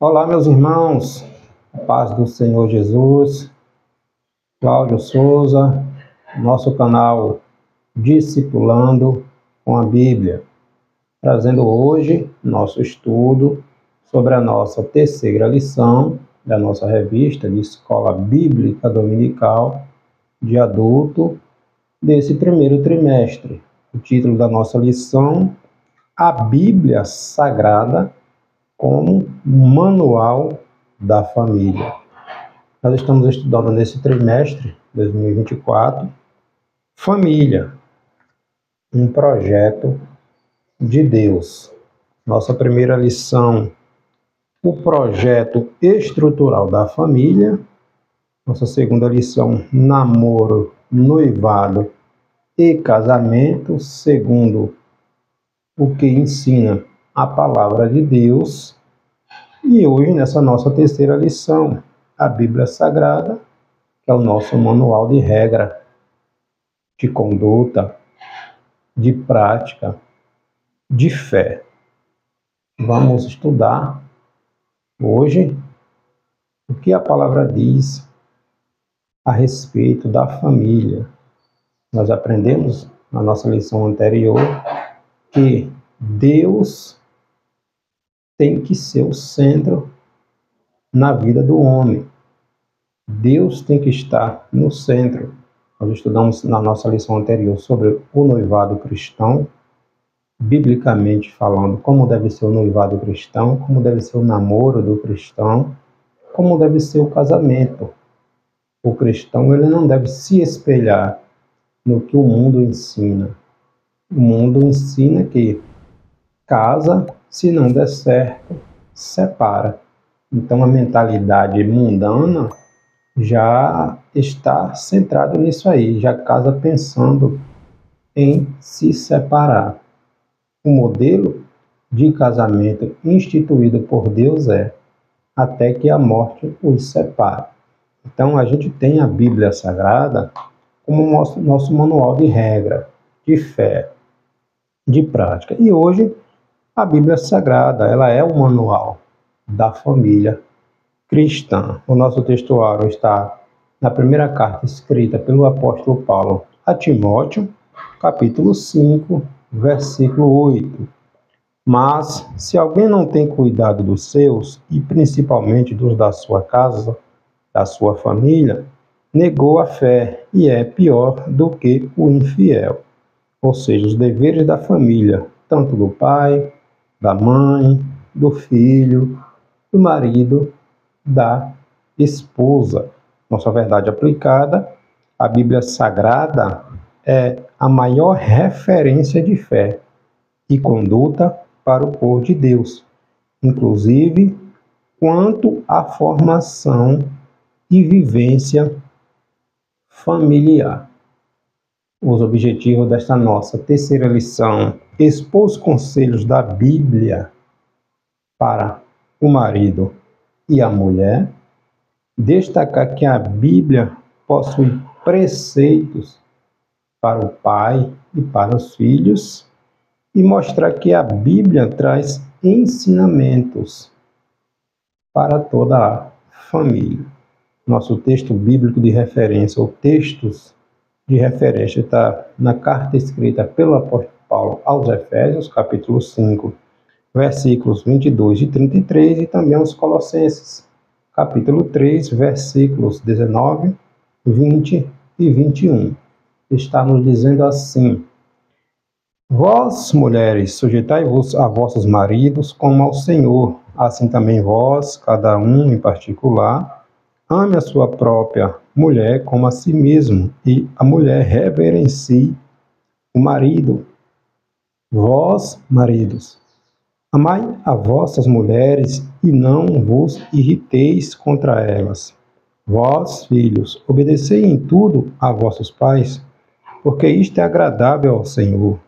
Olá, meus irmãos, a paz do Senhor Jesus. Cláudio Souza, nosso canal Discipulando com a Bíblia, trazendo hoje nosso estudo sobre a nossa terceira lição da nossa revista de Escola Bíblica Dominical de Adulto desse primeiro trimestre. O título da nossa lição: A Bíblia Sagrada como Manual da Família. Nós estamos estudando nesse trimestre 2024 Família, um projeto de Deus. Nossa primeira lição, o projeto estrutural da família. Nossa segunda lição, namoro, noivado e casamento, segundo o que ensina a palavra de Deus. E hoje, nessa nossa terceira lição, a Bíblia Sagrada, que é o nosso manual de regra, de conduta, de prática, de fé. Vamos estudar hoje o que a palavra diz a respeito da família. Nós aprendemos na nossa lição anterior que Deus tem que ser o centro na vida do homem. Deus tem que estar no centro. Nós estudamos na nossa lição anterior sobre o noivado cristão, biblicamente falando, como deve ser o noivado cristão, como deve ser o namoro do cristão, como deve ser o casamento. O cristão, ele não deve se espelhar no que o mundo ensina. O mundo ensina que casa, se não der certo, separa. Então a mentalidade mundana já está centrada nisso aí, já casa pensando em se separar. O modelo de casamento instituído por Deus é até que a morte os separe. Então a gente tem a Bíblia Sagrada como nosso manual de regra, de fé, de prática. E hoje a Bíblia Sagrada, ela é o manual da família cristã. O nosso textuário está na primeira carta escrita pelo apóstolo Paulo a Timóteo, capítulo 5, versículo 8. Mas, se alguém não tem cuidado dos seus, e principalmente dos da sua casa, da sua família, negou a fé e é pior do que o infiel. Ou seja, os deveres da família, tanto do pai, da mãe, do filho, do marido, da esposa. Nossa verdade aplicada, a Bíblia Sagrada é a maior referência de fé e conduta para o povo de Deus, inclusive quanto à formação e vivência familiar. Os objetivos desta nossa terceira lição: expor os conselhos da Bíblia para o marido e a mulher, destacar que a Bíblia possui preceitos para o pai e para os filhos e mostrar que a Bíblia traz ensinamentos para toda a família. Nosso texto bíblico de referência, ou textos de referência, está na carta escrita pelo apóstolo Paulo aos Efésios, capítulo 5, versículos 22 e 33, e também aos Colossenses, capítulo 3, versículos 19, 20 e 21. Está nos dizendo assim: Vós, mulheres, sujeitai-vos a vossos maridos como ao Senhor, assim também vós, cada um em particular, ame a sua própria mulher como a si mesmo, e a mulher reverencie o marido. Vós, maridos, amai a vossas mulheres e não vos irriteis contra elas. Vós, filhos, obedecei em tudo a vossos pais, porque isto é agradável ao Senhor.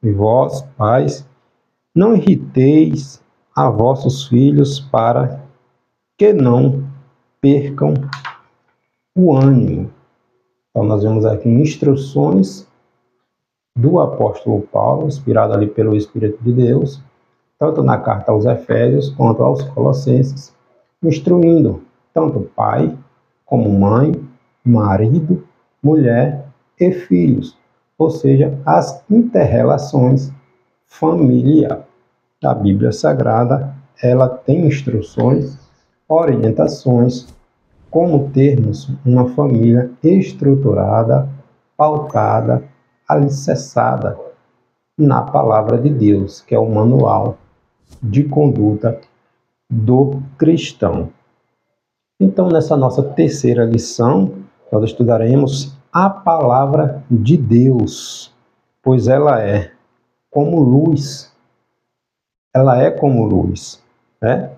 E vós, pais, não irriteis a vossos filhos para que não percam o ânimo. Então nós vemos aqui instruções do apóstolo Paulo, inspirado ali pelo Espírito de Deus, tanto na carta aos Efésios quanto aos Colossenses, instruindo tanto pai como mãe, marido, mulher e filhos, ou seja, as interrelações familiares. A Bíblia Sagrada, ela tem instruções, orientações, como termos uma família estruturada, pautada, alicerçada na Palavra de Deus, que é o manual de conduta do cristão. Então, nessa nossa terceira lição, nós estudaremos a Palavra de Deus, pois ela é como luz. Ela é como luz, né?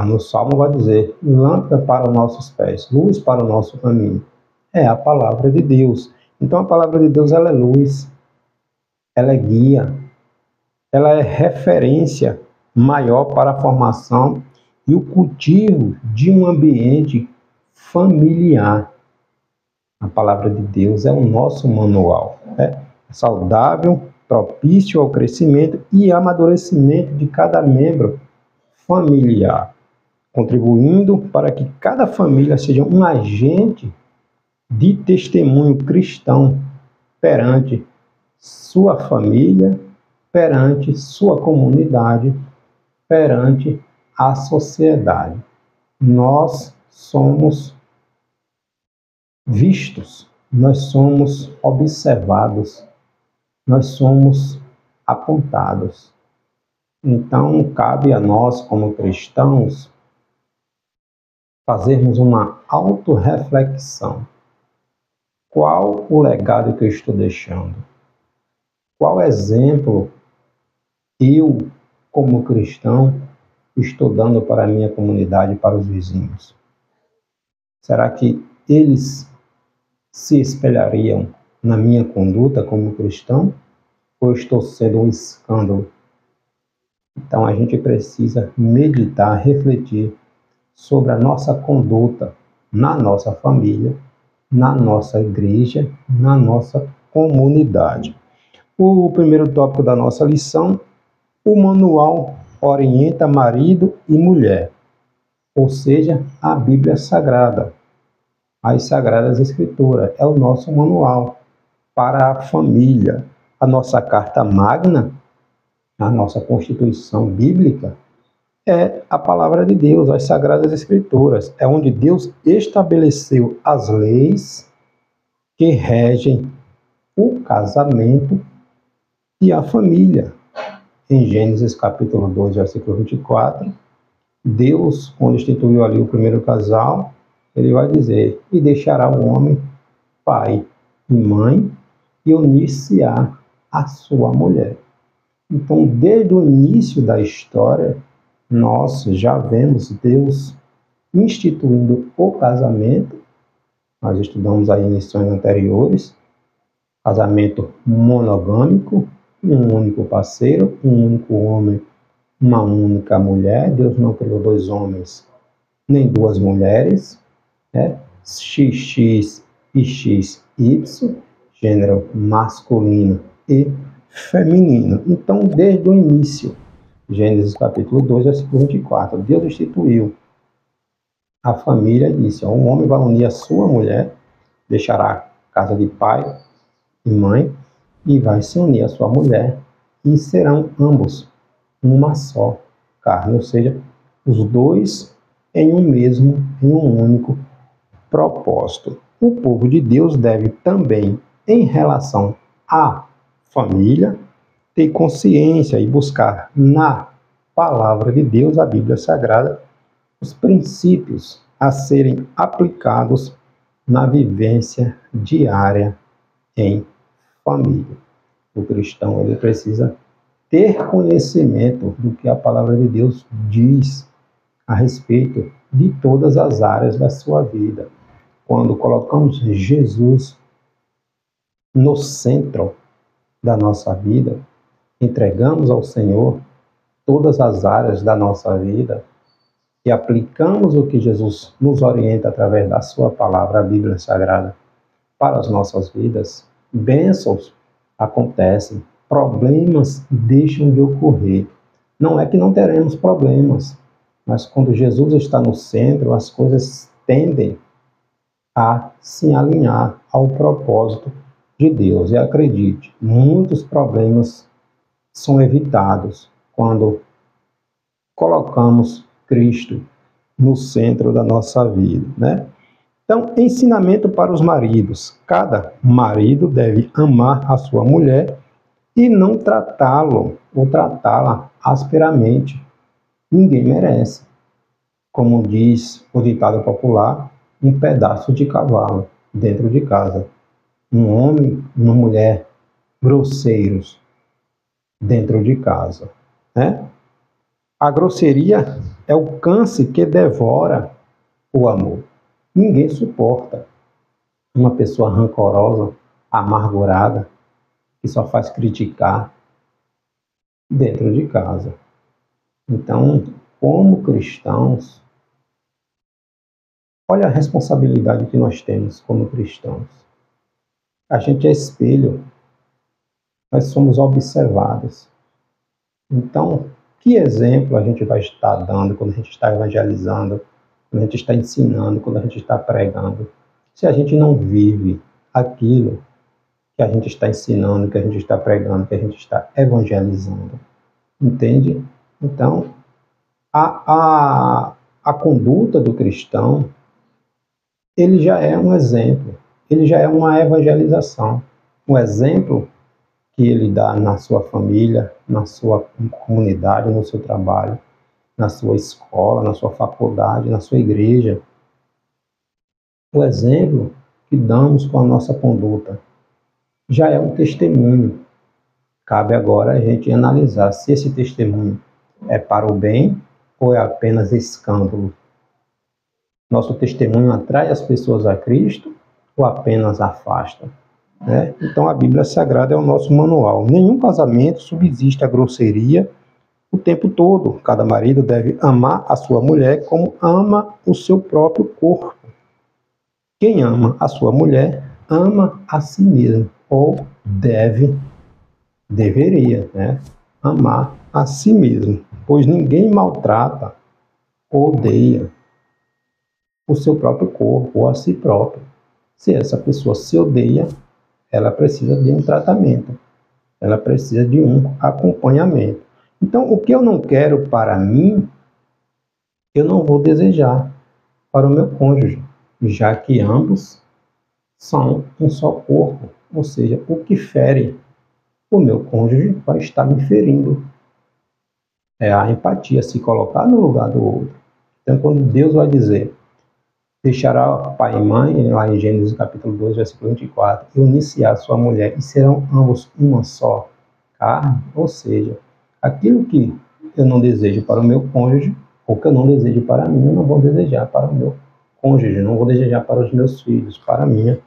No Salmo vai dizer, lâmpada para os nossos pés, luz para o nosso caminho. É a Palavra de Deus. Então, a Palavra de Deus, ela é luz, ela é guia, ela é referência maior para a formação e o cultivo de um ambiente familiar. A Palavra de Deus é o nosso manual, né? Saudável, propício ao crescimento e amadurecimento de cada membro familiar, contribuindo para que cada família seja um agente de testemunho cristão perante sua família, perante sua comunidade, perante a sociedade. Nós somos vistos, nós somos observados, nós somos apontados. Então, cabe a nós, como cristãos, fazermos uma autorreflexão. Qual o legado que eu estou deixando? Qual exemplo eu, como cristão, estou dando para a minha comunidade, para os vizinhos? Será que eles se espelhariam na minha conduta como cristão? Ou estou sendo um escândalo? Então a gente precisa meditar, refletir sobre a nossa conduta na nossa família, na nossa igreja, na nossa comunidade. O primeiro tópico da nossa lição, o manual orienta marido e mulher, ou seja, a Bíblia Sagrada. As Sagradas Escrituras é o nosso manual para a família. A nossa carta magna, a nossa Constituição Bíblica, é a Palavra de Deus, as Sagradas Escrituras. É onde Deus estabeleceu as leis que regem o casamento e a família. Em Gênesis capítulo 2, versículo 24, Deus, quando instituiu ali o primeiro casal, ele vai dizer, e deixará o homem pai e mãe e unir-se-á a sua mulher. Então, desde o início da história, nós já vemos Deus instituindo o casamento. Nós estudamos aí em lições anteriores, casamento monogâmico, um único parceiro, um único homem, uma única mulher. Deus não criou dois homens nem duas mulheres, né? XX e XY, gênero masculino e feminino. Então, desde o início, Gênesis capítulo 2, versículo 24, Deus instituiu a família e disse, um homem vai unir a sua mulher, deixará a casa de pai e mãe, e vai se unir à sua mulher, e serão ambos uma só carne, ou seja, os dois em um único propósito. O povo de Deus deve também, em relação à família, ter consciência e buscar na Palavra de Deus, a Bíblia Sagrada, os princípios a serem aplicados na vivência diária em família. O cristão, ele precisa ter conhecimento do que a Palavra de Deus diz a respeito de todas as áreas da sua vida. Quando colocamos Jesus no centro da nossa vida, entregamos ao Senhor todas as áreas da nossa vida e aplicamos o que Jesus nos orienta através da sua palavra, a Bíblia Sagrada, para as nossas vidas, bênçãos acontecem, problemas deixam de ocorrer. Não é que não teremos problemas, Mas quando Jesus está no centro, as coisas tendem a se alinhar ao propósito de Deus. E acredite, muitos problemas são evitados quando colocamos Cristo no centro da nossa vida, né? Então, ensinamento para os maridos. Cada marido deve amar a sua mulher e não tratá-lo ou tratá-la asperamente. Ninguém merece. Como diz o ditado popular, um pedaço de cavalo dentro de casa. Um homem e uma mulher grosseiros dentro de casa, né? A grosseria é o câncer que devora o amor. Ninguém suporta uma pessoa rancorosa, amargurada, que só faz criticar dentro de casa. Então, como cristãos, olha a responsabilidade que nós temos como cristãos. A gente é espelho, nós somos observados. Então, que exemplo a gente vai estar dando quando a gente está evangelizando, quando a gente está ensinando, quando a gente está pregando, se a gente não vive aquilo que a gente está ensinando, que a gente está pregando, que a gente está evangelizando? Entende? Então, a conduta do cristão, ele já é um exemplo, ele já é uma evangelização. Um exemplo que ele dá na sua família, na sua comunidade, no seu trabalho, na sua escola, na sua faculdade, na sua igreja. O exemplo que damos com a nossa conduta já é um testemunho. Cabe agora a gente analisar se esse testemunho é para o bem ou é apenas escândalo. Nosso testemunho atrai as pessoas a Cristo ou apenas afasta? Né? Então a Bíblia Sagrada é o nosso manual. Nenhum casamento subsiste a grosseria o tempo todo. Cada marido deve amar a sua mulher como ama o seu próprio corpo. Quem ama a sua mulher, ama a si mesmo, ou deveria, né? Amar a si mesmo, pois ninguém maltrata ou odeia o seu próprio corpo ou a si próprio. Se essa pessoa se odeia, ela precisa de um tratamento, ela precisa de um acompanhamento. Então, o que eu não quero para mim, eu não vou desejar para o meu cônjuge, já que ambos são um só corpo, ou seja, o que fere o meu cônjuge vai estar me ferindo. É a empatia, se colocar no lugar do outro. Então, quando Deus vai dizer, deixará pai e mãe, lá em Gênesis capítulo 2, versículo 24, e unir-se a sua mulher, e serão ambos uma só carne, ou seja, aquilo que eu não desejo para o meu cônjuge, ou que eu não desejo para mim, eu não vou desejar para o meu cônjuge, não vou desejar para os meus filhos, para a minha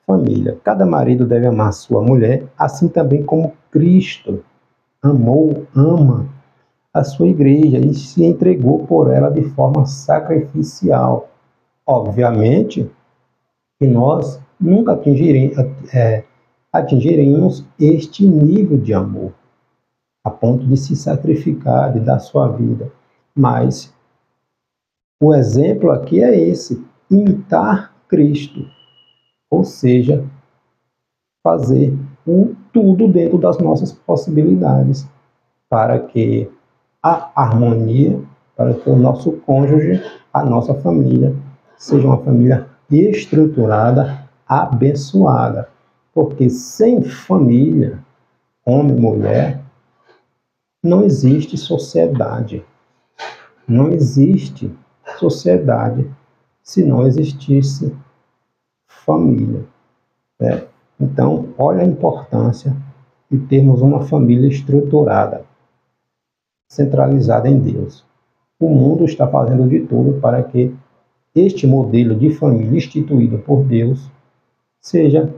família. Cada marido deve amar sua mulher, assim também como Cristo ama a sua igreja e se entregou por ela de forma sacrificial. Obviamente que nós nunca atingiremos este nível de amor, a ponto de se sacrificar, de dar sua vida. Mas o exemplo aqui é esse, imitar Cristo, ou seja, fazer tudo dentro das nossas possibilidades, para que a harmonia, para que o nosso cônjuge, a nossa família, seja uma família estruturada, abençoada. Porque sem família, homem e mulher, não existe sociedade. Não existe sociedade se não existisse família, né? Então, olha a importância de termos uma família estruturada, centralizada em Deus. O mundo está fazendo de tudo para que este modelo de família instituído por Deus seja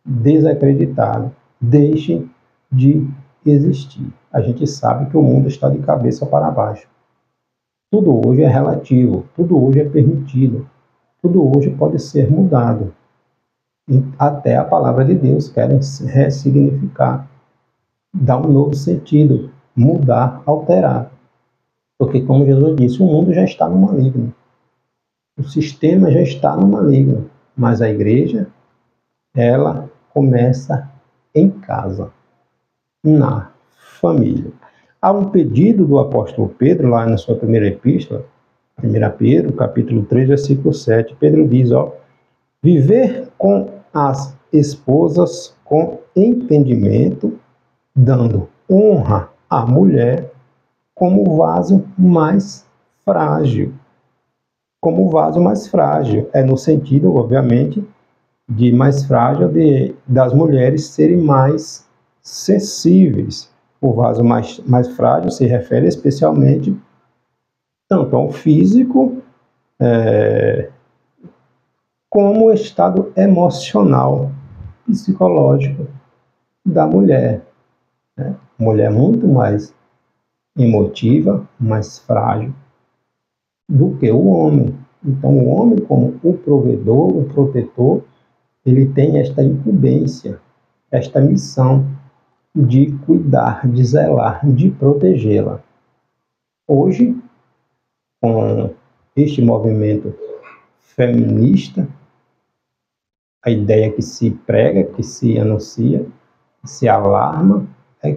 desacreditado, deixe de existir. A gente sabe que o mundo está de cabeça para baixo. Tudo hoje é relativo, tudo hoje é permitido, tudo hoje pode ser mudado. E até a palavra de Deus querem ressignificar, dar um novo sentido, mudar, alterar. Porque, como Jesus disse, o mundo já está no maligno. O sistema já está no maligno. Mas a igreja, ela começa em casa, na família. Há um pedido do apóstolo Pedro, lá na sua primeira epístola, 1 Pedro, capítulo 3, versículo 7. Pedro diz, viver com as esposas com entendimento, dando honra à mulher como vaso mais frágil. Como vaso mais frágil. É no sentido, obviamente, de mais frágil das mulheres serem mais sensíveis. O vaso mais frágil se refere especialmente tanto ao físico como o estado emocional, psicológico da mulher. Mulher muito mais emotiva, mais frágil do que o homem. Então, o homem, como o provedor, o protetor, ele tem esta incumbência, esta missão de cuidar, de zelar, de protegê-la. Hoje, com este movimento feminista, a ideia que se prega, que se anuncia, que se alarma, é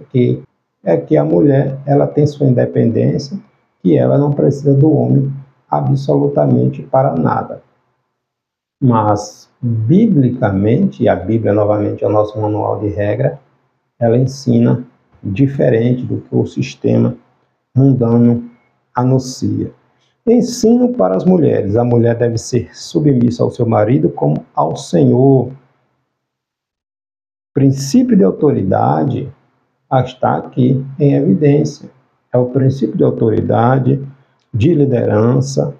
que a mulher ela tem sua independência, que ela não precisa do homem absolutamente para nada. Mas, biblicamente, e a Bíblia, novamente, é o nosso manual de regra, ela ensina diferente do que o sistema mundano anuncia. Ensino para as mulheres. A mulher deve ser submissa ao seu marido como ao Senhor. Princípio de autoridade está aqui em evidência. É o princípio de autoridade, de liderança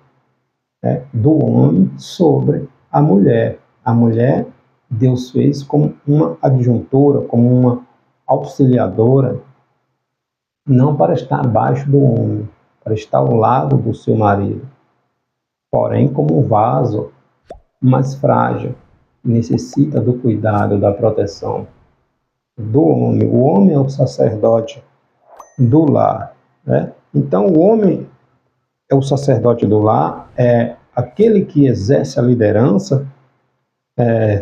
do homem sobre a mulher. A mulher, Deus fez como uma adjuntora, como uma auxiliadora, não para estar abaixo do homem, para estar ao lado do seu marido, porém como um vaso mais frágil, necessita do cuidado, da proteção do homem. O homem é o sacerdote do lar, Então, o homem é o sacerdote do lar, é aquele que exerce a liderança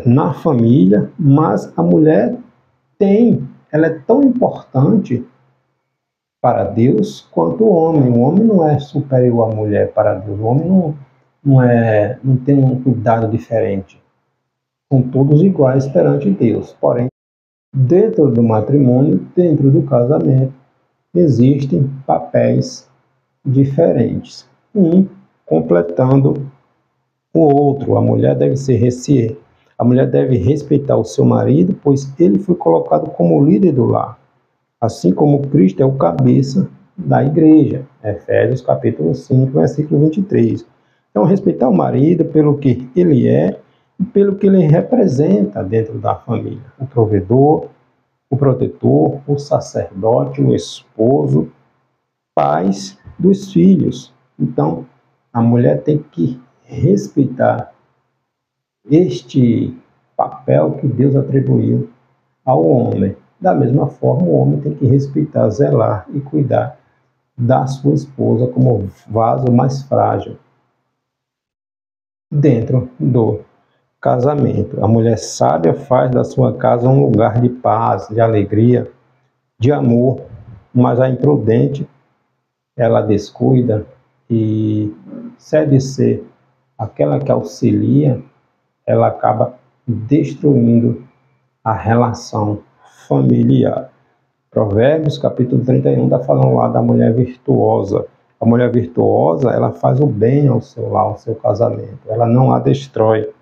na família, mas a mulher ela é tão importante para Deus quanto o homem. O homem não é superior à mulher para Deus. O homem não tem um cuidado diferente. São todos iguais perante Deus. Porém, dentro do matrimônio, dentro do casamento, existem papéis diferentes. Um completando o outro. A mulher deve respeitar o seu marido, pois ele foi colocado como líder do lar. Assim como Cristo é o cabeça da igreja. Efésios capítulo 5, versículo 23. Então, respeitar o marido pelo que ele é e pelo que ele representa dentro da família. O provedor, o protetor, o sacerdote, o esposo, pais dos filhos. Então, a mulher tem que respeitar este papel que Deus atribuiu ao homem. Da mesma forma, o homem tem que respeitar, zelar e cuidar da sua esposa como vaso mais frágil dentro do casamento. A mulher sábia faz da sua casa um lugar de paz, de alegria, de amor, mas a imprudente, ela descuida e cede ser aquela que auxilia, ela acaba destruindo a relação familiar. Provérbios, capítulo 31, está falando lá da mulher virtuosa. A mulher virtuosa, ela faz o bem ao seu lar, ao seu casamento. Ela não a destrói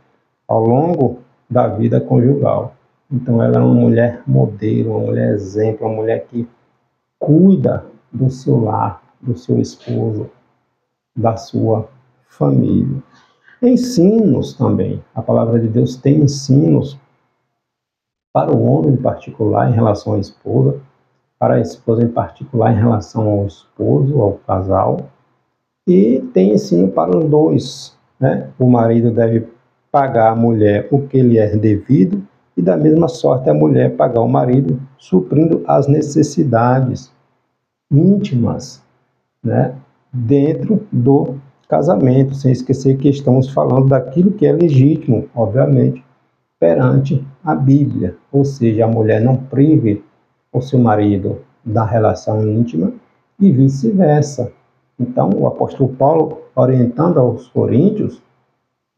ao longo da vida conjugal. Então, ela é uma mulher modelo, uma mulher exemplo, uma mulher que cuida do seu lar, do seu esposo, da sua família. Ensinos também. A palavra de Deus tem ensinos para o homem em particular em relação à esposa, para a esposa em particular em relação ao esposo, ao casal, e tem ensino para os dois. O marido deve pagar à mulher o que lhe é devido e da mesma sorte a mulher pagar ao marido, suprindo as necessidades íntimas, dentro do casamento, sem esquecer que estamos falando daquilo que é legítimo, obviamente, perante a Bíblia, ou seja, a mulher não prive o seu marido da relação íntima e vice-versa. Então, o apóstolo Paulo, orientando aos coríntios,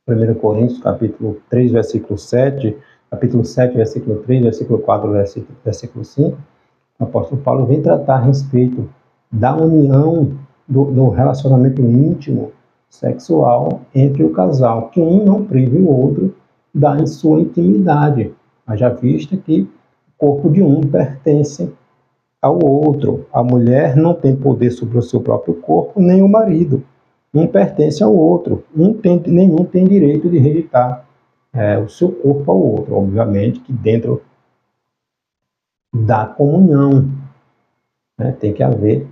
1 Coríntios, capítulo 3, versículo 7, capítulo 7, versículo 3, versículo 4, versículo 5, o apóstolo Paulo vem tratar a respeito da união do relacionamento íntimo, sexual, entre o casal, que um não prive o outro da sua intimidade, haja vista que o corpo de um pertence ao outro. A mulher não tem poder sobre o seu próprio corpo, nem o marido. Um pertence ao outro. Nenhum tem direito de rejeitar o seu corpo ao outro. Obviamente que dentro da comunhão, né, tem que haver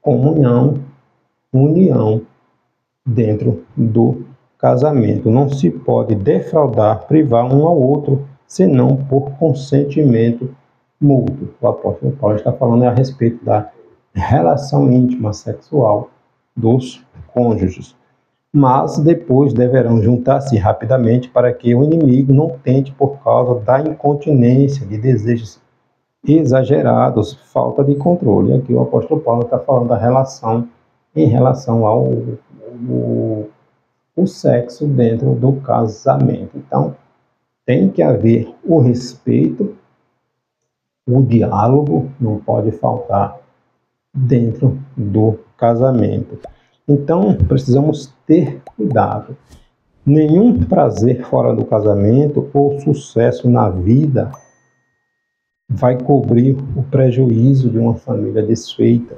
comunhão, união dentro do casamento. Não se pode defraudar, privar um ao outro, senão por consentimento mútuo. O apóstolo Paulo está falando a respeito da relação íntima sexual dos cônjuges. Mas depois deverão juntar-se rapidamente para que o inimigo não tente por causa da incontinência, de desejos exagerados, falta de controle. Aqui o apóstolo Paulo está falando da relação em relação ao o sexo dentro do casamento. Então, tem que haver o respeito, o diálogo não pode faltar dentro do casamento. Então, precisamos ter cuidado. Nenhum prazer fora do casamento ou sucesso na vida vai cobrir o prejuízo de uma família desfeita.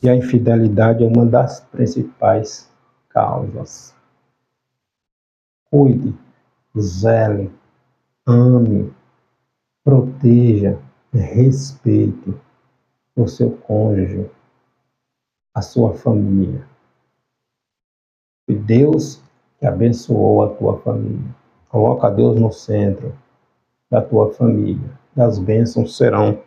E a infidelidade é uma das principais causas. Cuide, zele, ame, proteja, respeite o seu cônjuge, a sua família. E Deus que abençoou a tua família. Coloca Deus no centro da tua família. E as bênçãos serão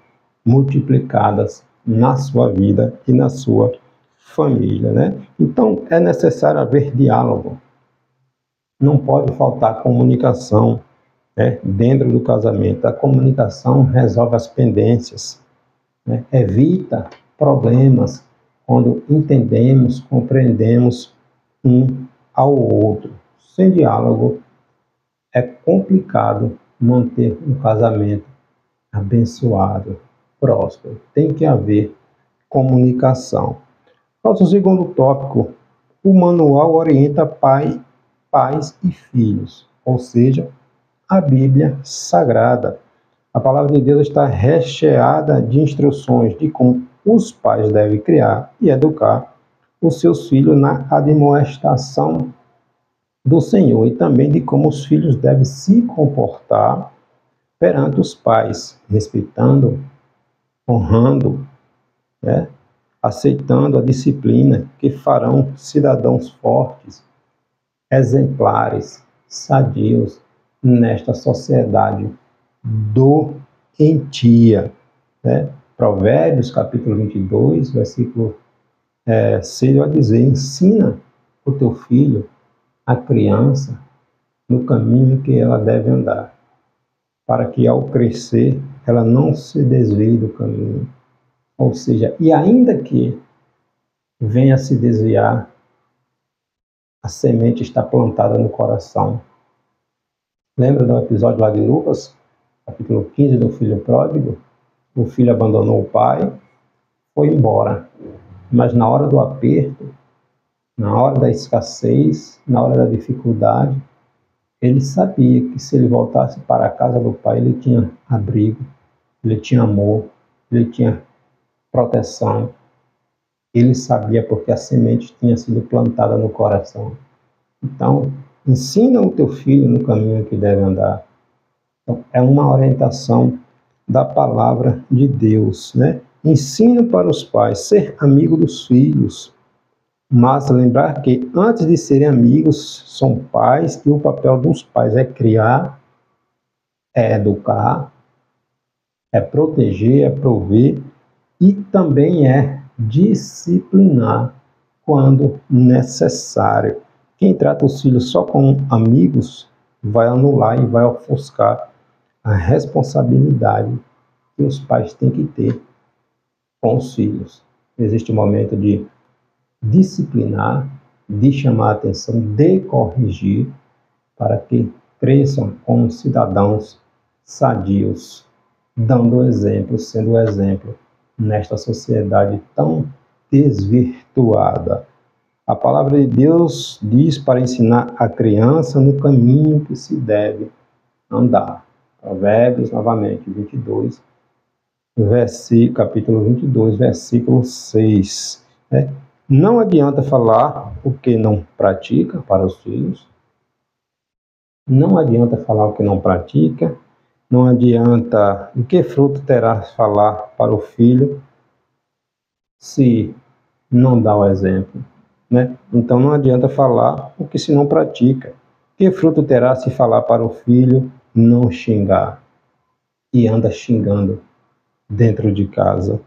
multiplicadas na sua vida e na sua família, né? Então, é necessário haver diálogo. Não pode faltar comunicação, né, dentro do casamento. A comunicação resolve as pendências, né? Evita problemas quando entendemos, compreendemos um ao outro. Sem diálogo, é complicado manter um casamento abençoado, próspero. Tem que haver comunicação. Nosso segundo tópico, o manual orienta pais e filhos, ou seja, a Bíblia Sagrada. A palavra de Deus está recheada de instruções de como os pais devem criar e educar os seus filhos na admoestação do Senhor e também de como os filhos devem se comportar perante os pais, respeitando, honrando, né, aceitando a disciplina que farão cidadãos fortes, exemplares, sadios nesta sociedade doentia, né? Provérbios, capítulo 22, versículo 6, vai dizer: ensina o teu filho, a criança, no caminho que ela deve andar, para que ao crescer ela não se desvie do caminho. Ou seja, e ainda que venha a se desviar, a semente está plantada no coração. Lembra do episódio lá de Lucas, capítulo 15, do filho pródigo? O filho abandonou o pai, foi embora. Mas na hora do aperto, na hora da escassez, na hora da dificuldade, ele sabia que se ele voltasse para a casa do pai, ele tinha abrigo, ele tinha amor, ele tinha proteção. Ele sabia porque a semente tinha sido plantada no coração. Então, ensina o teu filho no caminho que deve andar. Então, é uma orientação da palavra de Deus, né? Ensino para os pais ser amigo dos filhos, mas lembrar que antes de serem amigos são pais e o papel dos pais é criar, é educar, é proteger, é prover e também é disciplinar quando necessário. Quem trata os filhos só como amigos vai anular e vai ofuscar a responsabilidade que os pais têm que ter com os filhos. Existe um momento de disciplinar, de chamar a atenção, de corrigir, para que cresçam como cidadãos sadios, dando exemplo, sendo exemplo nesta sociedade tão desvirtuada. A palavra de Deus diz para ensinar a criança no caminho que se deve andar. Provérbios, novamente, 22, capítulo 22, versículo 6. Não adianta falar o que não pratica para os filhos. Não adianta falar o que não pratica. Não adianta de que fruto terá falar para o filho se não dá o exemplo. Então não adianta falar o que se não pratica. Que fruto terá se falar para o filho não xingar e anda xingando dentro de casa?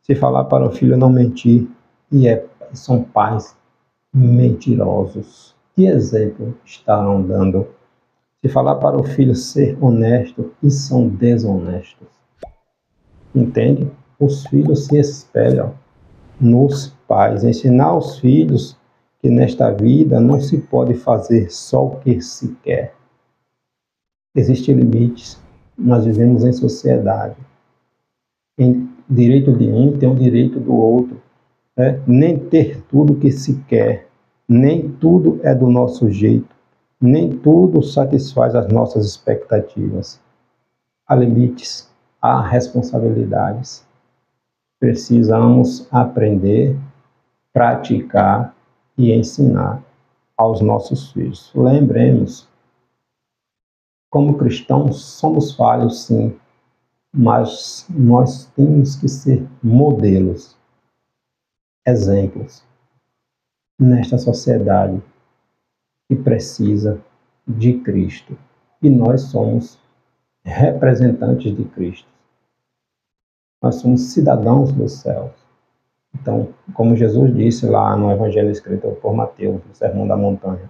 Se falar para o filho não mentir e são pais mentirosos, que exemplo estarão dando? Se falar para o filho ser honesto e são desonestos. Entende? Os filhos se espelham nos pais. Ensinar aos filhos que nesta vida não se pode fazer só o que se quer. Existem limites. Nós vivemos em sociedade. Em direito de um tem o direito do outro. Nem ter tudo que se quer. Nem tudo é do nosso jeito. Nem tudo satisfaz as nossas expectativas. Há limites, há responsabilidades. Precisamos aprender, praticar e ensinar aos nossos filhos. Lembremos, como cristãos, somos falhos sim, mas nós temos que ser modelos, exemplos nesta sociedade que precisa de Cristo. E nós somos representantes de Cristo. Nós somos cidadãos dos céus. Então, como Jesus disse lá no Evangelho escrito por Mateus, no Sermão da Montanha,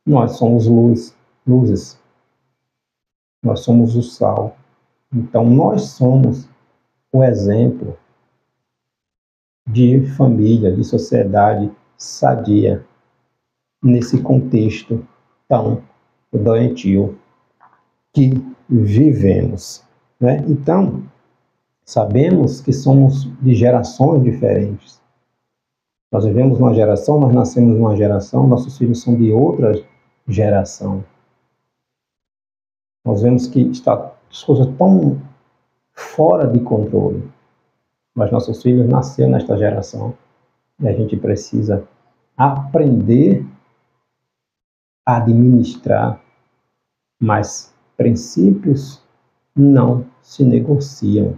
nós somos luzes. Nós somos o sal. Então, nós somos o exemplo de família, de sociedade sadia, nesse contexto tão doentio que vivemos. Então, sabemos que somos de gerações diferentes. Nós vivemos numa geração, nós nascemos numa geração, nossos filhos são de outra geração. Nós vemos que está as coisas tão fora de controle. Mas nossos filhos nasceram nesta geração e a gente precisa aprender a administrar, mas princípios não se negociam,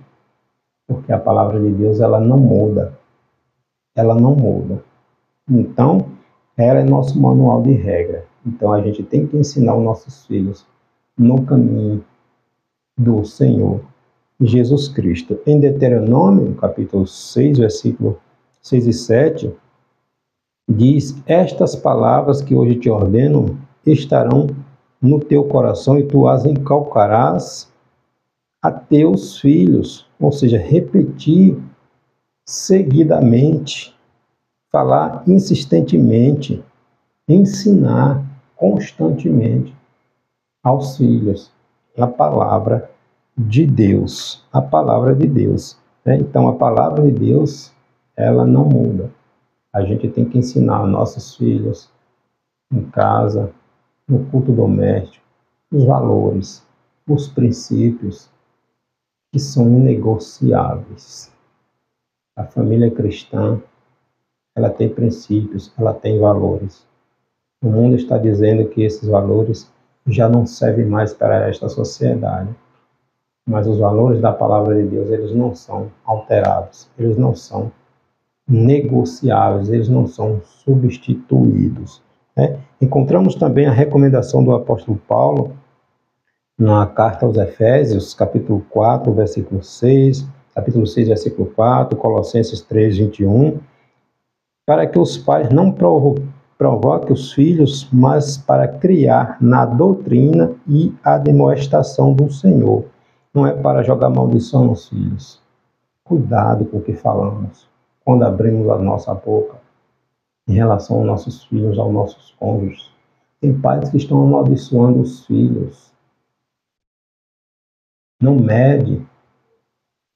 porque a palavra de Deus ela não muda. Ela não muda. Então, ela é nosso manual de regra. Então, a gente tem que ensinar os nossos filhos no caminho do Senhor Jesus Cristo. Em Deuteronômio, capítulo 6, versículo 6 e 7, diz: estas palavras que hoje te ordeno estarão no teu coração e tu as encalcarás a teus filhos. Ou seja, repetir seguidamente, falar insistentemente, ensinar constantemente aos filhos a palavra de Deus. A palavra de Deus. Então, a palavra de Deus, ela não muda. A gente tem que ensinar aos nossos filhos, em casa, no culto doméstico, os valores, os princípios que são inegociáveis. A família cristã, ela tem princípios, ela tem valores. O mundo está dizendo que esses valores já não servem mais para esta sociedade. Mas os valores da palavra de Deus, eles não são alterados, eles não são negociáveis, eles não são substituídos. Encontramos também a recomendação do apóstolo Paulo na carta aos Efésios, capítulo 4, versículo 6, capítulo 6, versículo 4, Colossenses 3, 21, para que os pais não provoquem os filhos, mas para criar na doutrina e admoestação do Senhor. Não é para jogar maldição nos filhos. Cuidado com o que falamos quando abrimos a nossa boca em relação aos nossos filhos, aos nossos cônjuges. Tem pais que estão amaldiçoando os filhos. Não mede,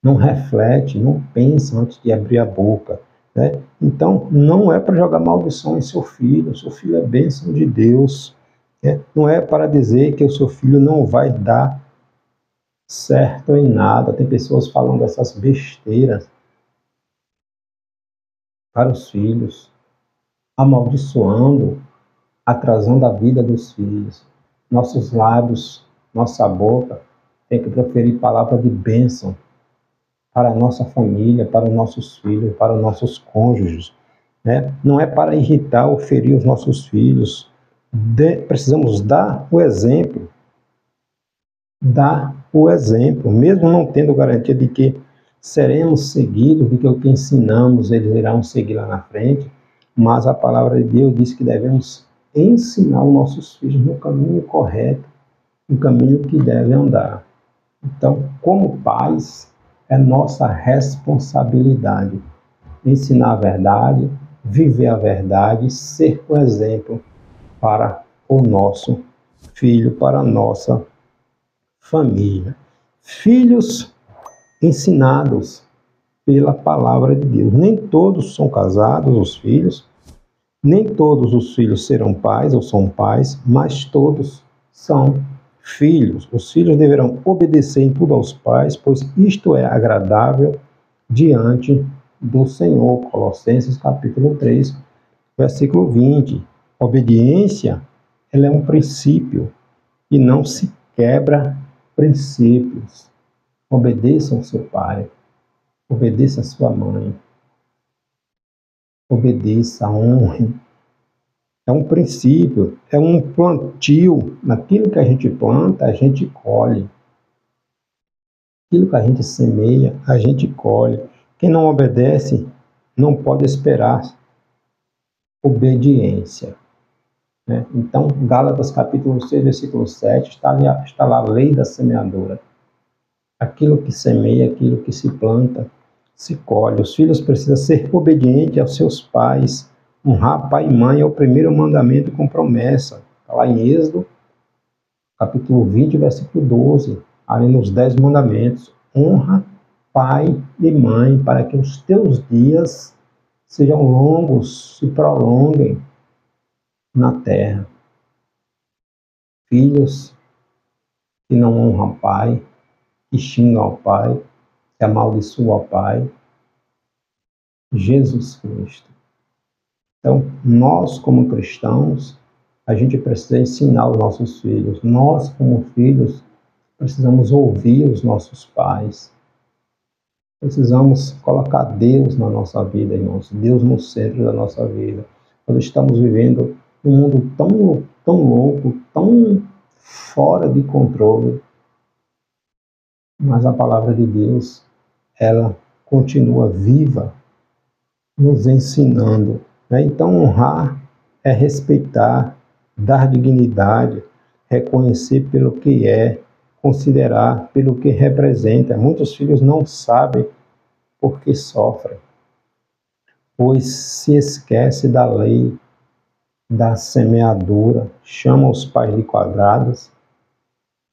não reflete, não pensa antes de abrir a boca, né? Então, não é para jogar maldição em seu filho é bênção de Deus, né? Não é para dizer que o seu filho não vai dar certo em nada. Tem pessoas falando essas besteiras para os filhos, amaldiçoando, atrasando a vida dos filhos. Nossos lábios, nossa boca, tem que proferir palavra de bênção para a nossa família, para os nossos filhos, para os nossos cônjuges, né? Não é para irritar ou ferir os nossos filhos. Precisamos dar o exemplo. Dar o exemplo, mesmo não tendo garantia de que seremos seguidos, de que o que ensinamos eles irão seguir lá na frente, mas a palavra de Deus diz que devemos ensinar os nossos filhos no caminho correto, no caminho que devem andar. Então, como pais, é nossa responsabilidade ensinar a verdade, viver a verdade, ser o exemplo para o nosso filho, para a nossa família. Filhos ensinados pela palavra de Deus. Nem todos são casados, os filhos, nem todos os filhos serão pais ou são pais, mas todos são filhos. Os filhos deverão obedecer em tudo aos pais, pois isto é agradável diante do Senhor. Colossenses capítulo 3, versículo 20. Obediência, ela é um princípio e não se quebra princípios. Obedeça ao seu pai, obedeça à sua mãe, obedeça, honre. É um princípio, é um plantio. Naquilo que a gente planta, a gente colhe. Aquilo que a gente semeia, a gente colhe. Quem não obedece não pode esperar obediência, né? Então, Gálatas capítulo 6, versículo 7, está lá a lei da semeadura. Aquilo que semeia, aquilo que se planta, se colhe. Os filhos precisam ser obedientes aos seus pais. Honrar pai e mãe é o primeiro mandamento com promessa. Está lá em Êxodo, capítulo 20, versículo 12. Ali nos 10 mandamentos. Honra pai e mãe para que os teus dias sejam longos, se prolonguem na terra. Filhos que não honram pai, que xingam ao pai, que amaldiçoam ao pai. Jesus Cristo. Então, nós como cristãos, a gente precisa ensinar os nossos filhos. Nós como filhos, precisamos ouvir os nossos pais. Precisamos colocar Deus na nossa vida, irmãos. Deus no centro da nossa vida. Nós estamos vivendo um mundo tão louco, tão fora de controle. Mas a palavra de Deus, ela continua viva, nos ensinando, né? Então, honrar é respeitar, dar dignidade, reconhecer pelo que é, considerar pelo que representa. Muitos filhos não sabem por que sofrem, pois se esquece da lei da semeadura, chamam os pais de quadrados,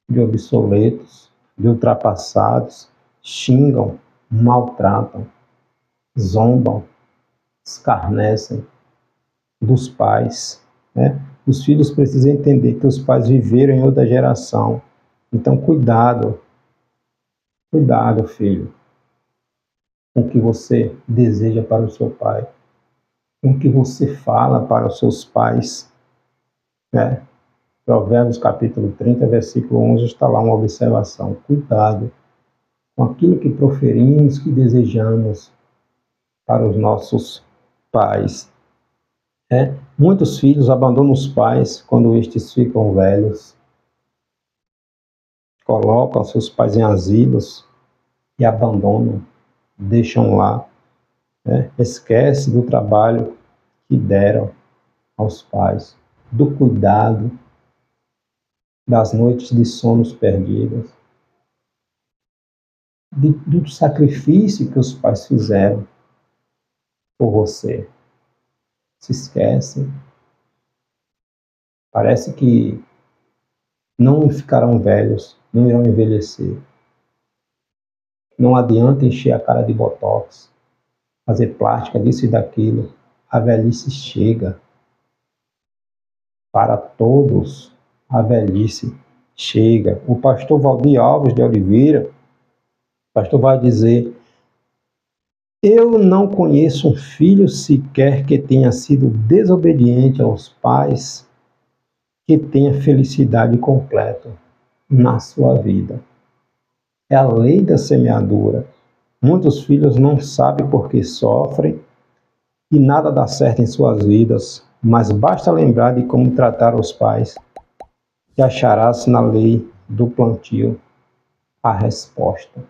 de obsoletos, de ultrapassados, xingam, maltratam, zombam, escarnecem dos pais, né? Os filhos precisam entender que os pais viveram em outra geração. Então, cuidado, filho, com o que você deseja para o seu pai, com o que você fala para os seus pais, né? Provérbios capítulo 30, versículo 11, está lá uma observação. Cuidado com aquilo que proferimos, que desejamos para os nossos pais. Muitos filhos abandonam os pais quando estes ficam velhos, colocam seus pais em asilos e abandonam, deixam lá, esquece do trabalho que deram aos pais, do cuidado, das noites de sonos perdidas, do sacrifício que os pais fizeram por você. Se esquece. Parece que não ficarão velhos, não irão envelhecer. Não adianta encher a cara de botox, fazer plástica disso e daquilo. A velhice chega. Para todos, a velhice chega. O pastor Valdir Alves de Oliveira, o pastor vai dizer: eu não conheço um filho sequer que tenha sido desobediente aos pais que tenha felicidade completa na sua vida. É a lei da semeadura. Muitos filhos não sabem por que sofrem e nada dá certo em suas vidas, mas basta lembrar de como tratar os pais que acharás na lei do plantio a resposta.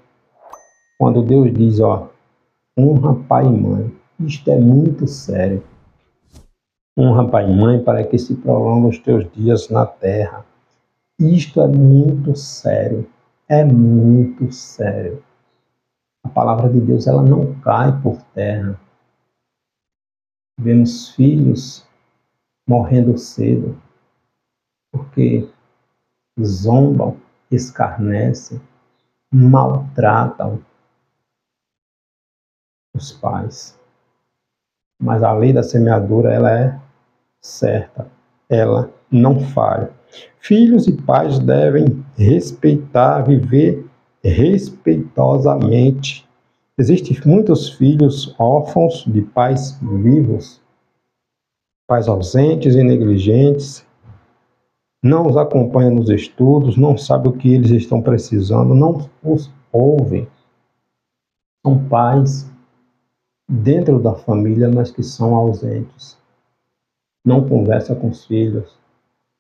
Quando Deus diz, honra pai e mãe, isto é muito sério. Honra pai e mãe para que se prolonguem os teus dias na terra. Isto é muito sério. É muito sério. A palavra de Deus, ela não cai por terra. Vemos filhos morrendo cedo porque zombam, escarnecem, maltratam os pais. Mas a lei da semeadura, ela é certa. Ela não falha. Filhos e pais devem respeitar, viver respeitosamente. Existem muitos filhos órfãos de pais vivos, pais ausentes e negligentes, não os acompanham nos estudos, não sabem o que eles estão precisando, não os ouvem. São pais dentro da família, mas que são ausentes. Não conversam com os filhos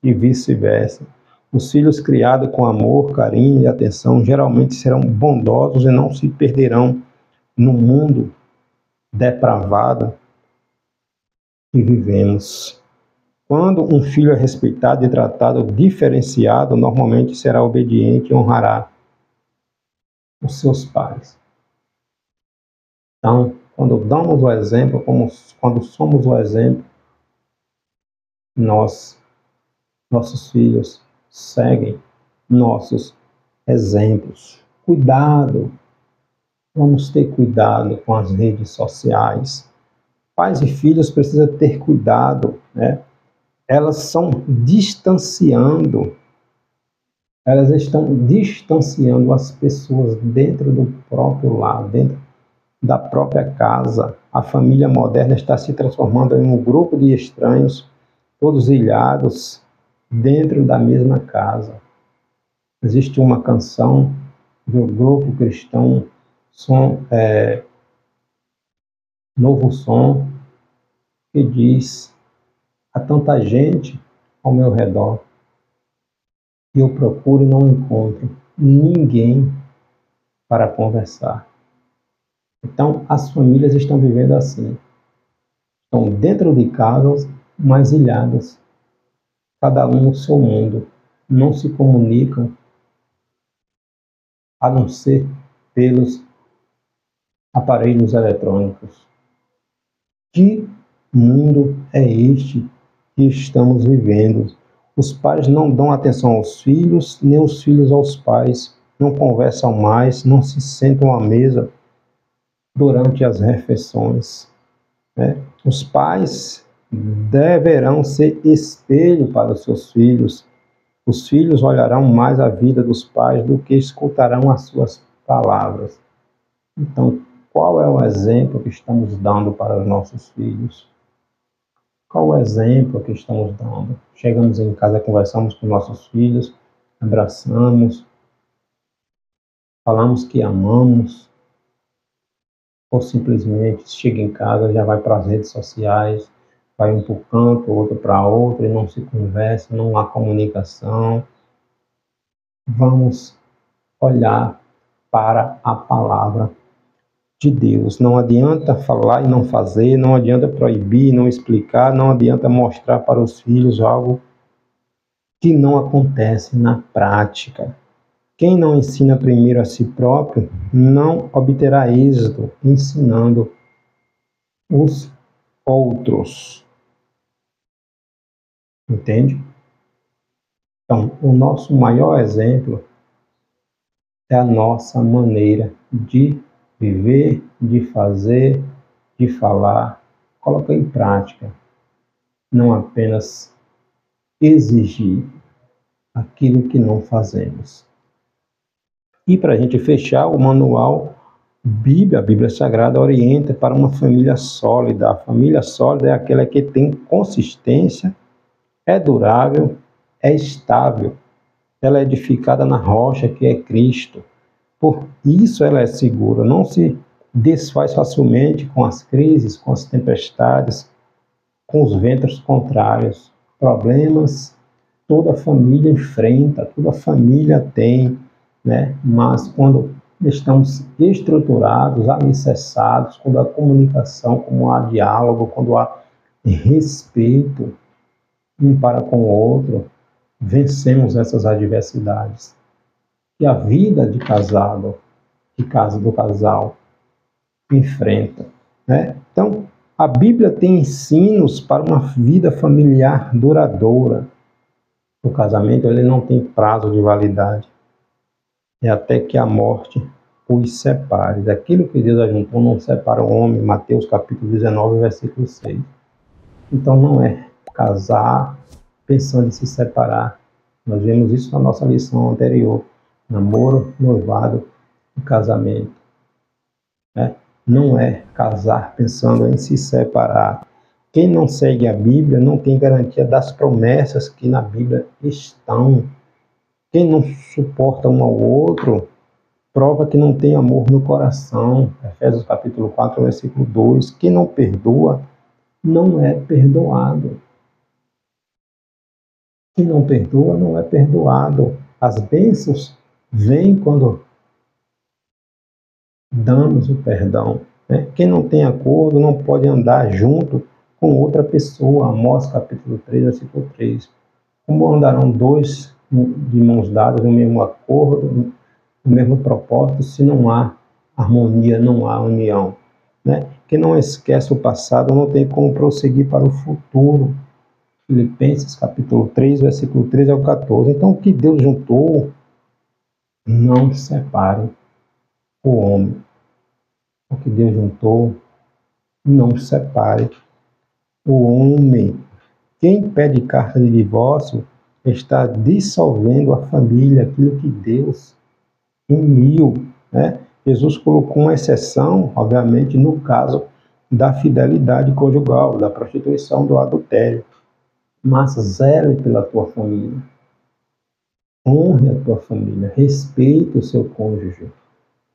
e vice-versa. Os filhos criados com amor, carinho e atenção geralmente serão bondosos e não se perderão no mundo depravado que vivemos. Quando um filho é respeitado e tratado diferenciado, normalmente será obediente e honrará os seus pais. Então, quando damos o exemplo, quando somos o exemplo, nossos filhos seguem nossos exemplos. Cuidado, vamos ter cuidado com as redes sociais. Pais e filhos precisam ter cuidado, né? Elas estão distanciando as pessoas dentro do próprio lar, dentro da própria casa. A família moderna está se transformando em um grupo de estranhos, todos ilhados dentro da mesma casa. Existe uma canção do grupo cristão Novo Som, que diz: há tanta gente ao meu redor e eu procuro e não encontro ninguém para conversar. Então, as famílias estão vivendo assim. Estão dentro de casa, mas ilhadas, cada um no seu mundo. Não se comunicam, a não ser pelos aparelhos eletrônicos. Que mundo é este que estamos vivendo? Os pais não dão atenção aos filhos, nem os filhos aos pais. Não conversam mais, não se sentam à mesa durante as refeições, né? Os pais deverão ser espelho para os seus filhos. Os filhos olharão mais a vida dos pais do que escutarão as suas palavras. Então, qual é o exemplo que estamos dando para os nossos filhos? Qual o exemplo que estamos dando? Chegamos em casa, conversamos com nossos filhos, abraçamos, falamos que amamos, ou simplesmente chega em casa, já vai para as redes sociais, vai um para o canto, outro para outro, e não se conversa, não há comunicação. Vamos olhar para a palavra de Deus. Não adianta falar e não fazer, não adianta proibir, não explicar, não adianta mostrar para os filhos algo que não acontece na prática. Quem não ensina primeiro a si próprio não obterá êxito ensinando os outros. Entende? Então, o nosso maior exemplo é a nossa maneira de viver, de fazer, de falar, colocar em prática, não apenas exigir aquilo que não fazemos. E para a gente fechar, o manual a Bíblia Sagrada orienta para uma família sólida. A família sólida é aquela que tem consistência, é durável, é estável. Ela é edificada na rocha que é Cristo. Por isso ela é segura, não se desfaz facilmente com as crises, com as tempestades, com os ventos contrários. Problemas toda família enfrenta, toda família tem, né? Mas quando estamos estruturados, alicerçados, quando há comunicação, quando há diálogo, quando há respeito um para com o outro, vencemos essas adversidades. E a vida de casado, de casa do casal, enfrenta, né? Então, a Bíblia tem ensinos para uma vida familiar duradoura. O casamento ele não tem prazo de validade. É até que a morte os separe. Daquilo que Deus ajuntou, não separa o homem. Mateus capítulo 19, versículo 6. Então não é casar pensando em se separar. Nós vemos isso na nossa lição anterior. Namoro, noivado e casamento. Não é casar pensando em se separar. Quem não segue a Bíblia não tem garantia das promessas que na Bíblia estão. Quem não suporta um ao outro, prova que não tem amor no coração. Efésios capítulo 4, versículo 2. Quem não perdoa, não é perdoado. Quem não perdoa, não é perdoado. As bênçãos vêm quando damos o perdão. Né? Quem não tem acordo não pode andar junto com outra pessoa. Amós capítulo 3, versículo 3. Como andarão dois de mãos dadas no mesmo acordo, no mesmo propósito, se não há harmonia, não há união? Né? Quem não esquece o passado não tem como prosseguir para o futuro. Filipenses capítulo 3, versículo 13 ao 14. Então, o que Deus juntou, não separe o homem. O que Deus juntou, não separe o homem. Quem pede carta de divórcio está dissolvendo a família, aquilo que Deus uniu, né? Jesus colocou uma exceção, obviamente, no caso da fidelidade conjugal, da prostituição, do adultério. Mas zele pela tua família. Honre a tua família. Respeite o seu cônjuge.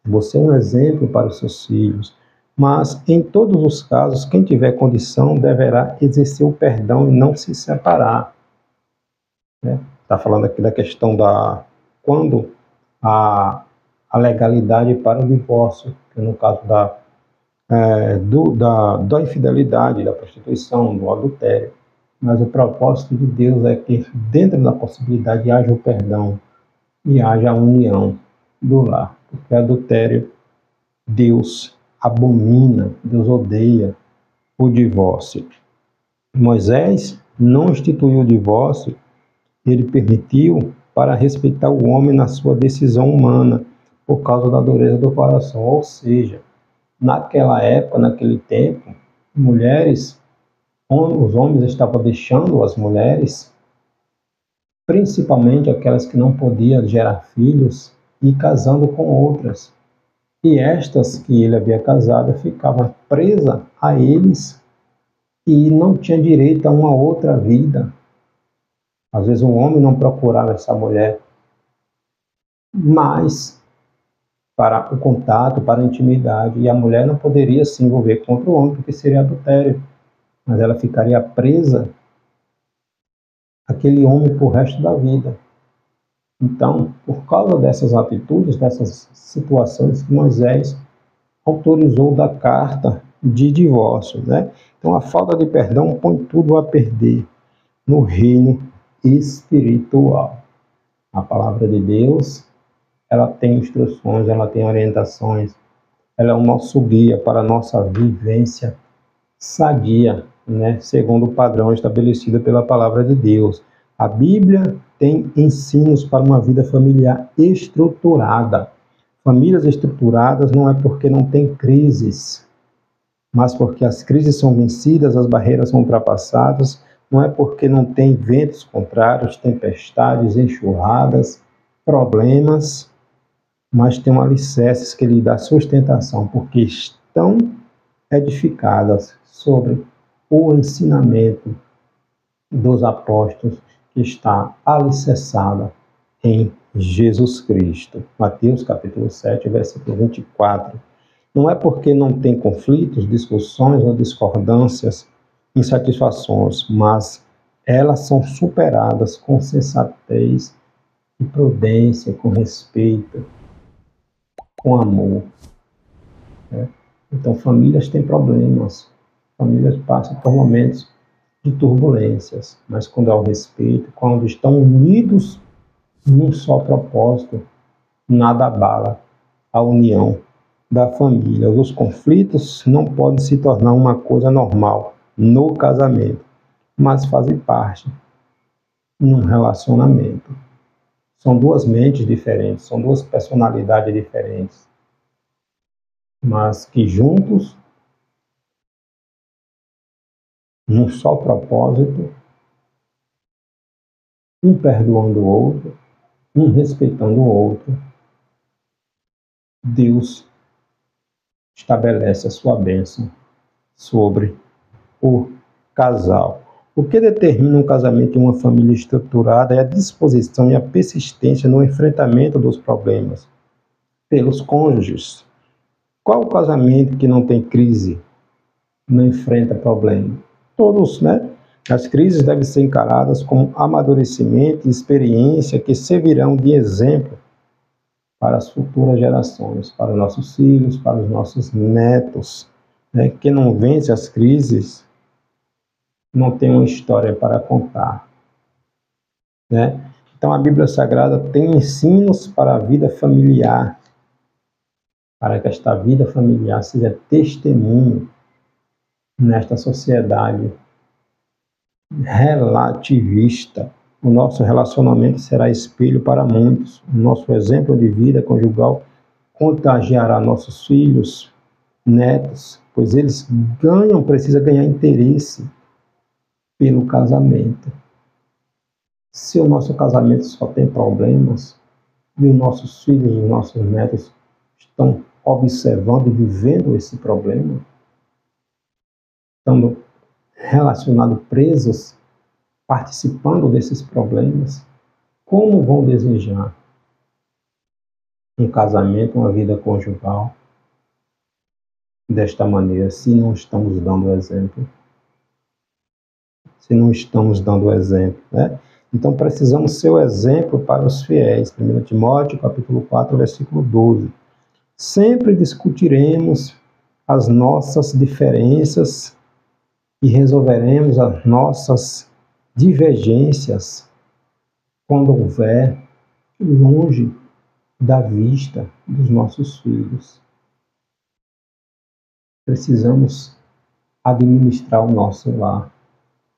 Você é um exemplo para os seus filhos. Mas, em todos os casos, quem tiver condição deverá exercer o perdão e não se separar. Está falando aqui da questão da quando a legalidade para o divórcio, que no caso da infidelidade, da prostituição, do adultério. Mas o propósito de Deus é que dentro da possibilidade haja o perdão e haja a união do lar. Porque adultério, Deus abomina, Deus odeia o divórcio. Moisés não instituiu o divórcio, ele permitiu para respeitar o homem na sua decisão humana, por causa da dureza do coração. Ou seja, naquela época, naquele tempo, os homens estavam deixando as mulheres, principalmente aquelas que não podiam gerar filhos, e casando com outras. E estas que ele havia casado ficavam presas a eles e não tinham direito a uma outra vida. Às vezes um homem não procurava essa mulher, mas para o contato, para a intimidade, e a mulher não poderia se envolver com outro homem, porque seria adultério, mas ela ficaria presa àquele homem por resto da vida. Então, por causa dessas atitudes, dessas situações, Moisés autorizou da carta de divórcio, né? Então a falta de perdão põe tudo a perder no reino espiritual. A palavra de Deus, ela tem instruções, ela tem orientações, ela é o nosso guia para a nossa vivência sadia, né? Segundo o padrão estabelecido pela palavra de Deus. A Bíblia tem ensinos para uma vida familiar estruturada. Famílias estruturadas não é porque não tem crises, mas porque as crises são vencidas, as barreiras são ultrapassadas, não é porque não tem ventos contrários, tempestades, enxurradas, problemas, mas tem um alicerce que lhe dá sustentação, porque estão edificadas sobre o ensinamento dos apóstolos, que está alicerçada em Jesus Cristo. Mateus capítulo 7, versículo 24. Não é porque não tem conflitos, discussões ou discordâncias, insatisfações, mas elas são superadas com sensatez e prudência, com respeito, com amor. Né? Então, famílias têm problemas, famílias passam por momentos de turbulências, mas quando há o respeito, quando estão unidos num só propósito, nada abala a união da família. Os conflitos não podem se tornar uma coisa normal no casamento, mas fazem parte num relacionamento. São duas mentes diferentes, são duas personalidades diferentes, mas que juntos, num só propósito, um perdoando o outro, um respeitando o outro, Deus estabelece a sua bênção sobre o casal. O que determina um casamento e uma família estruturada é a disposição e a persistência no enfrentamento dos problemas pelos cônjuges. Qual o casamento que não tem crise, não enfrenta problema? Todos, né? As crises devem ser encaradas como amadurecimento e experiência que servirão de exemplo para as futuras gerações, para os nossos filhos, para os nossos netos. Né? Quem não vence as crises não tem uma história para contar. Né? Então a Bíblia Sagrada tem ensinos para a vida familiar, para que esta vida familiar seja testemunho nesta sociedade relativista. O nosso relacionamento será espelho para muitos. O nosso exemplo de vida conjugal contagiará nossos filhos, netos, pois eles precisam ganhar interesse pelo casamento. Se o nosso casamento só tem problemas e os nossos filhos e os nossos netos estão observando e vivendo esse problema, estão relacionados, presos, participando desses problemas, como vão desejar um casamento, uma vida conjugal desta maneira, se não estamos dando exemplo? Se não estamos dando exemplo, né? Então precisamos ser o exemplo para os fiéis. 1 Timóteo, capítulo 4, versículo 12. Sempre discutiremos as nossas diferenças e resolveremos as nossas divergências quando houver longe da vista dos nossos filhos. Precisamos administrar o nosso lar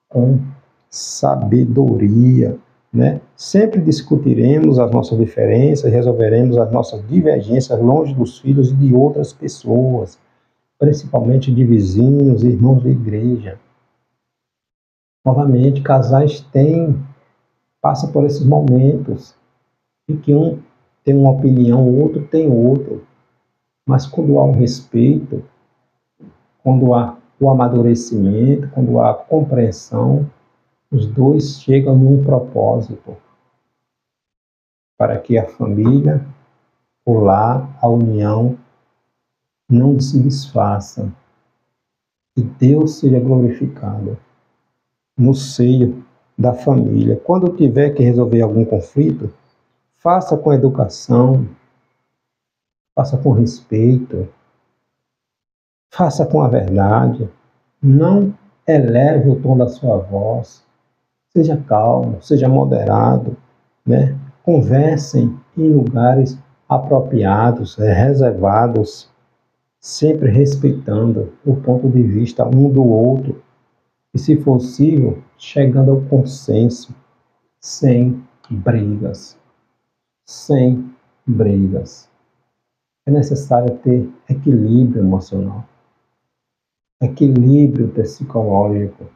com sabedoria, né? Sempre discutiremos as nossas diferenças, resolveremos as nossas divergências longe dos filhos e de outras pessoas, principalmente de vizinhos e irmãos da igreja. Novamente, casais passam por esses momentos em que um tem uma opinião, o outro tem outro. Mas quando há um respeito, quando há o amadurecimento, quando há a compreensão, os dois chegam num propósito para que a família, o lar, a união não se desfaça e Deus seja glorificado no seio da família. Quando tiver que resolver algum conflito, faça com educação, faça com respeito, Faça com a verdade. Não eleve o tom da sua voz. Seja calmo, seja moderado, né? Conversem em lugares apropriados, reservados, sempre respeitando o ponto de vista um do outro e, se possível, chegando ao consenso, sem brigas, sem brigas. É necessário ter equilíbrio emocional, equilíbrio psicológico.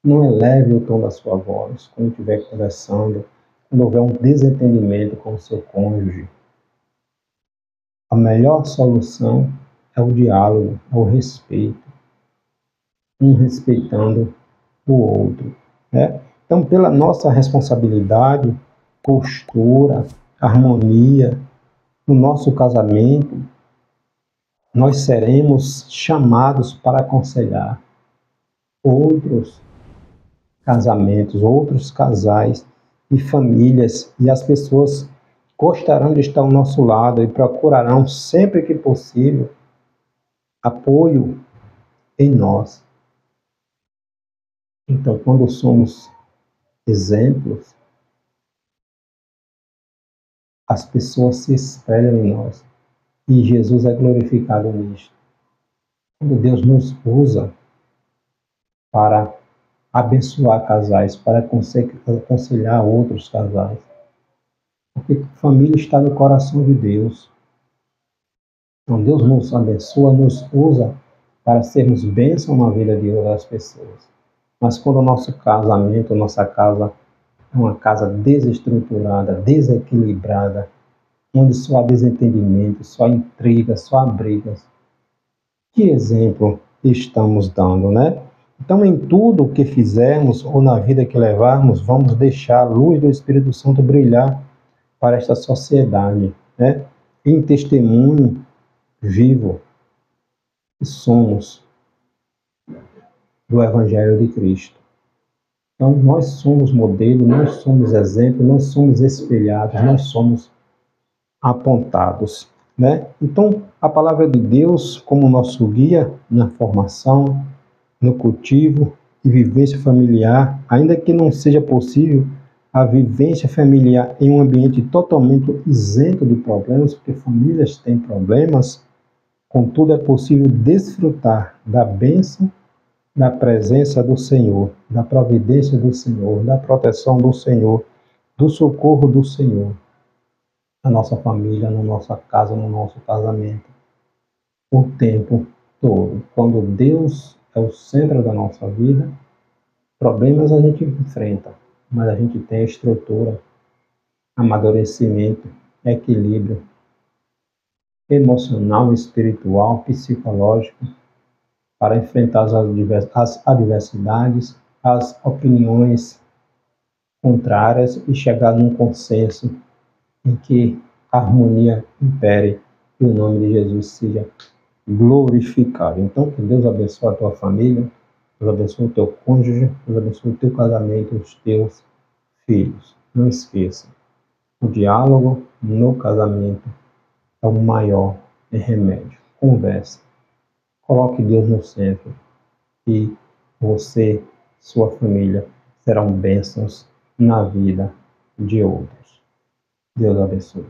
Não eleve o tom da sua voz quando estiver conversando, quando houver um desentendimento com o seu cônjuge. A melhor solução é o diálogo, é o respeito, um respeitando o outro, né? Então, pela nossa responsabilidade, postura, harmonia no nosso casamento, nós seremos chamados para aconselhar outros casamentos, outros casais e famílias, e as pessoas gostarão de estar ao nosso lado e procurarão sempre que possível apoio em nós. Então, quando somos exemplos, as pessoas se espelham em nós e Jesus é glorificado nisto. Quando Deus nos usa para abençoar casais, para aconselhar outros casais, porque família está no coração de Deus. Então, Deus nos abençoa, nos usa para sermos bênção na vida de outras pessoas. Mas quando o nosso casamento, nossa casa é uma casa desestruturada, desequilibrada, onde só há desentendimento, só intriga, só há brigas, que exemplo estamos dando, né? Então, em tudo o que fizermos ou na vida que levarmos, vamos deixar a luz do Espírito Santo brilhar para esta sociedade, né? Em testemunho vivo que somos do Evangelho de Cristo. Então, nós somos modelo, nós somos exemplo, nós somos espelhados, nós somos apontados, né? Então, a palavra de Deus como nosso guia na formação, no cultivo e vivência familiar, ainda que não seja possível a vivência familiar em um ambiente totalmente isento de problemas, porque famílias têm problemas, contudo é possível desfrutar da bênção, da presença do Senhor, da providência do Senhor, da proteção do Senhor, do socorro do Senhor na nossa família, na nossa casa, no nosso casamento, o tempo todo. Quando Deus é o centro da nossa vida, problemas a gente enfrenta, mas a gente tem estrutura, amadurecimento, equilíbrio emocional, espiritual, psicológico, para enfrentar as adversidades, as opiniões contrárias e chegar num consenso em que a harmonia impere e o nome de Jesus seja glorificado. Então, que Deus abençoe a tua família, Deus abençoe o teu cônjuge, Deus abençoe o teu casamento, os teus filhos. Não esqueça, o diálogo no casamento é o maior remédio. Converse, coloque Deus no centro e você, sua família, serão bênçãos na vida de outros. Deus abençoe.